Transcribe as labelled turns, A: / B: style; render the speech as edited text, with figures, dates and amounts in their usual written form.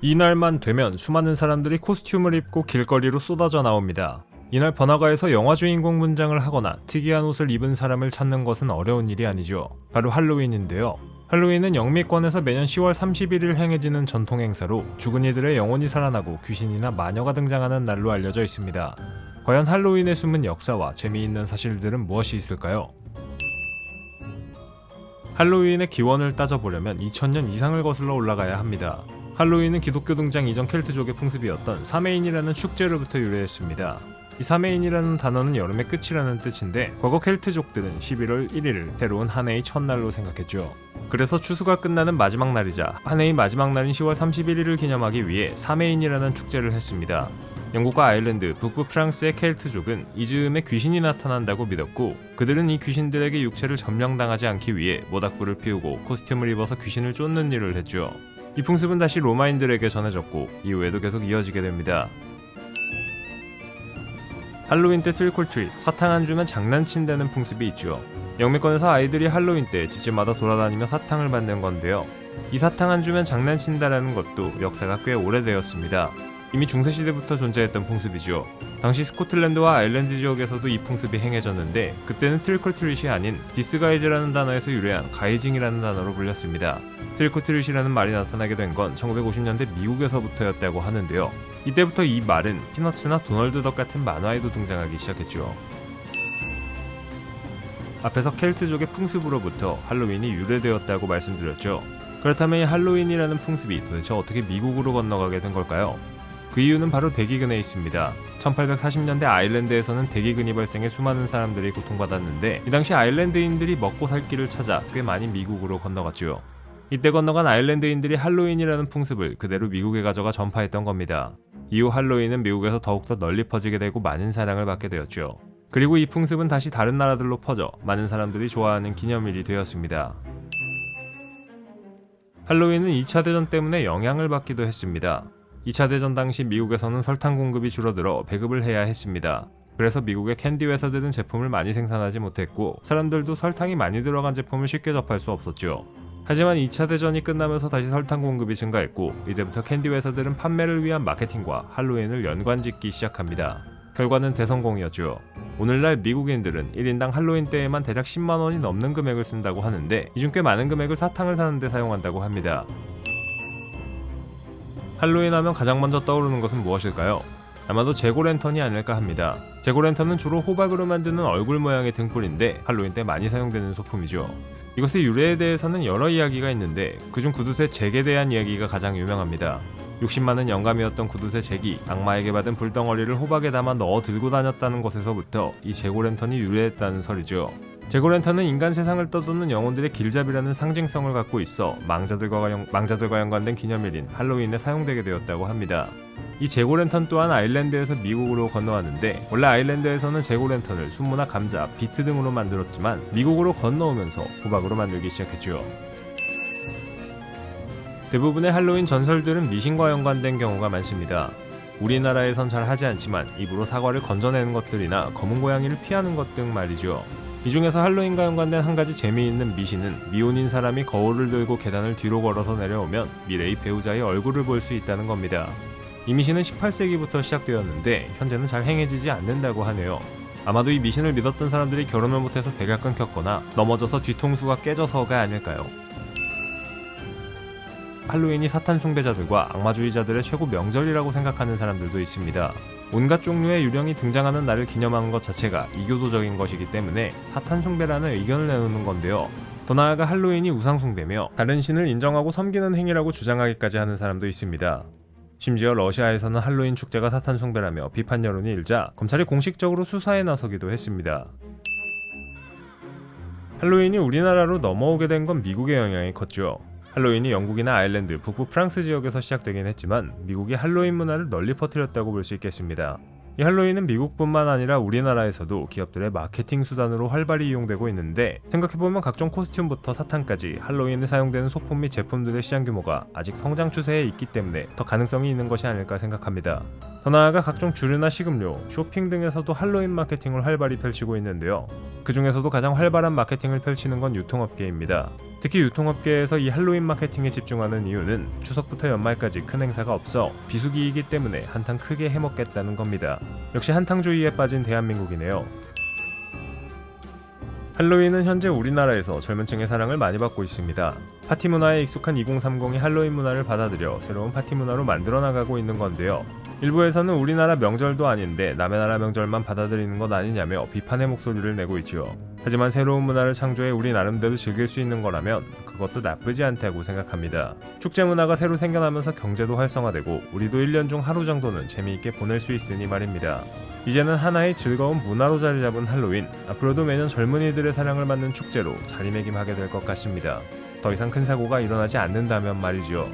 A: 이날만 되면 수많은 사람들이 코스튬을 입고 길거리로 쏟아져 나옵니다. 이날 번화가에서 영화 주인공 분장을 하거나 특이한 옷을 입은 사람을 찾는 것은 어려운 일이 아니죠. 바로 할로윈인데요. 할로윈은 영미권에서 매년 10월 31일 행해지는 전통 행사로 죽은 이들의 영혼이 살아나고 귀신이나 마녀가 등장하는 날로 알려져 있습니다. 과연 할로윈의 숨은 역사와 재미있는 사실들은 무엇이 있을까요? 할로윈의 기원을 따져보려면 2000년 이상을 거슬러 올라가야 합니다. 할로윈은 기독교 등장 이전 켈트족의 풍습이었던 사메인이라는 축제로부터 유래했습니다. 이 사메인이라는 단어는 여름의 끝이라는 뜻인데 과거 켈트족들은 11월 1일을 새로운 한 해의 첫날로 생각했죠. 그래서 추수가 끝나는 마지막 날이자 한 해의 마지막 날인 10월 31일을 기념하기 위해 사메인이라는 축제를 했습니다. 영국과 아일랜드, 북부 프랑스의 켈트족은 이 즈음에 귀신이 나타난다고 믿었고 그들은 이 귀신들에게 육체를 점령당하지 않기 위해 모닥불을 피우고 코스튬을 입어서 귀신을 쫓는 일을 했죠. 이 풍습은 다시 로마인들에게 전해졌고 이후에도 계속 이어지게 됩니다. 할로윈 때 트릭올트릿, 사탕 안 주면 장난친다는 풍습이 있죠. 영미권에서 아이들이 할로윈 때 집집마다 돌아다니며 사탕을 받는 건데요. 이 사탕 안 주면 장난친다라는 것도 역사가 꽤 오래되었습니다. 이미 중세시대부터 존재했던 풍습이죠. 당시 스코틀랜드와 아일랜드 지역에서도 이 풍습이 행해졌는데 그때는 트릭올트릿이 아닌 디스가이즈라는 단어에서 유래한 가이징이라는 단어로 불렸습니다. 트릭올트릿이라는 말이 나타나게 된 건 1950년대 미국에서부터였다고 하는데요. 이때부터 이 말은 피너츠나 도널드 덕 같은 만화에도 등장하기 시작했죠. 앞에서 켈트족의 풍습으로부터 할로윈이 유래되었다고 말씀드렸죠. 그렇다면 이 할로윈이라는 풍습이 도대체 어떻게 미국으로 건너가게 된 걸까요? 그 이유는 바로 대기근에 있습니다. 1840년대 아일랜드에서는 대기근이 발생해 수많은 사람들이 고통받았는데 이 당시 아일랜드인들이 먹고 살 길을 찾아 꽤 많이 미국으로 건너갔죠. 이때 건너간 아일랜드인들이 할로윈이라는 풍습을 그대로 미국에 가져가 전파했던 겁니다. 이후 할로윈은 미국에서 더욱더 널리 퍼지게 되고 많은 사랑을 받게 되었죠. 그리고 이 풍습은 다시 다른 나라들로 퍼져 많은 사람들이 좋아하는 기념일이 되었습니다. 할로윈은 2차 대전 때문에 영향을 받기도 했습니다. 2차 대전 당시 미국에서는 설탕 공급이 줄어들어 배급을 해야 했습니다. 그래서 미국의 캔디 회사들은 제품을 많이 생산하지 못했고 사람들도 설탕이 많이 들어간 제품을 쉽게 접할 수 없었죠. 하지만 2차 대전이 끝나면서 다시 설탕 공급이 증가했고 이때부터 캔디 회사들은 판매를 위한 마케팅과 할로윈을 연관짓기 시작합니다. 결과는 대성공이었죠. 오늘날 미국인들은 1인당 할로윈 때에만 대략 10만 원이 넘는 금액을 쓴다고 하는데 이 중 꽤 많은 금액을 사탕을 사는 데 사용한다고 합니다. 할로윈 하면 가장 먼저 떠오르는 것은 무엇일까요? 아마도 재고랜턴이 아닐까 합니다. 재고랜턴은 주로 호박으로 만드는 얼굴 모양의 등불인데 할로윈 때 많이 사용되는 소품이죠. 이것의 유래에 대해서는 여러 이야기가 있는데 그중 구두쇠 잭에 대한 이야기가 가장 유명합니다. 60만은 영감이었던 구두쇠 잭이 악마에게 받은 불덩어리를 호박에 담아 넣어 들고 다녔다는 것에서부터 이 재고랜턴이 유래했다는 설이죠. 재고랜턴은 인간 세상을 떠도는 영혼들의 길잡이라는 상징성을 갖고 있어 망자들과 연관된 기념일인 할로윈에 사용되게 되었다고 합니다. 이 재고랜턴 또한 아일랜드에서 미국으로 건너왔는데 원래 아일랜드에서는 재고랜턴을 순무나 감자, 비트 등으로 만들었지만 미국으로 건너오면서 호박으로 만들기 시작했죠. 대부분의 할로윈 전설들은 미신과 연관된 경우가 많습니다. 우리나라에선 잘 하지 않지만 입으로 사과를 건져내는 것들이나 검은 고양이를 피하는 것 등 말이죠. 이 중에서 할로윈과 연관된 한 가지 재미있는 미신은 미혼인 사람이 거울을 들고 계단을 뒤로 걸어서 내려오면 미래의 배우자의 얼굴을 볼 수 있다는 겁니다. 이 미신은 18세기부터 시작되었는데 현재는 잘 행해지지 않는다고 하네요. 아마도 이 미신을 믿었던 사람들이 결혼을 못해서 대가 끊겼거나 넘어져서 뒤통수가 깨져서가 아닐까요? 할로윈이 사탄 숭배자들과 악마주의자들의 최고 명절이라고 생각하는 사람들도 있습니다. 온갖 종류의 유령이 등장하는 날을 기념하는 것 자체가 이교도적인 것이기 때문에 사탄 숭배라는 의견을 내놓는 건데요. 더 나아가 할로윈이 우상 숭배며 다른 신을 인정하고 섬기는 행위라고 주장하기까지 하는 사람도 있습니다. 심지어 러시아에서는 할로윈 축제가 사탄 숭배라며 비판 여론이 일자 검찰이 공식적으로 수사에 나서기도 했습니다. 할로윈이 우리나라로 넘어오게 된 건 미국의 영향이 컸죠. 할로윈이 영국이나 아일랜드, 북부 프랑스 지역에서 시작되긴 했지만 미국이 할로윈 문화를 널리 퍼뜨렸다고 볼 수 있겠습니다. 이 할로윈은 미국뿐만 아니라 우리나라에서도 기업들의 마케팅 수단으로 활발히 이용되고 있는데 생각해보면 각종 코스튬부터 사탕까지 할로윈에 사용되는 소품 및 제품들의 시장 규모가 아직 성장 추세에 있기 때문에 더 가능성이 있는 것이 아닐까 생각합니다. 더 나아가 각종 주류나 식음료, 쇼핑 등에서도 할로윈 마케팅을 활발히 펼치고 있는데요. 그 중에서도 가장 활발한 마케팅을 펼치는 건 유통업계입니다. 특히 유통업계에서 이 할로윈 마케팅에 집중하는 이유는 추석부터 연말까지 큰 행사가 없어 비수기이기 때문에 한탕 크게 해먹겠다는 겁니다. 역시 한탕주의에 빠진 대한민국이네요. 할로윈은 현재 우리나라에서 젊은 층의 사랑을 많이 받고 있습니다. 파티 문화에 익숙한 2030이 할로윈 문화를 받아들여 새로운 파티 문화로 만들어 나가고 있는 건데요. 일부에서는 우리나라 명절도 아닌데 남의 나라 명절만 받아들이는 것 아니냐며 비판의 목소리를 내고 있죠. 하지만 새로운 문화를 창조해 우리 나름대로 즐길 수 있는 거라면 그것도 나쁘지 않다고 생각합니다. 축제 문화가 새로 생겨나면서 경제도 활성화되고 우리도 1년 중 하루 정도는 재미있게 보낼 수 있으니 말입니다. 이제는 하나의 즐거운 문화로 자리 잡은 할로윈, 앞으로도 매년 젊은이들의 사랑을 받는 축제로 자리매김하게 될 것 같습니다. 더 이상 큰 사고가 일어나지 않는다면 말이죠.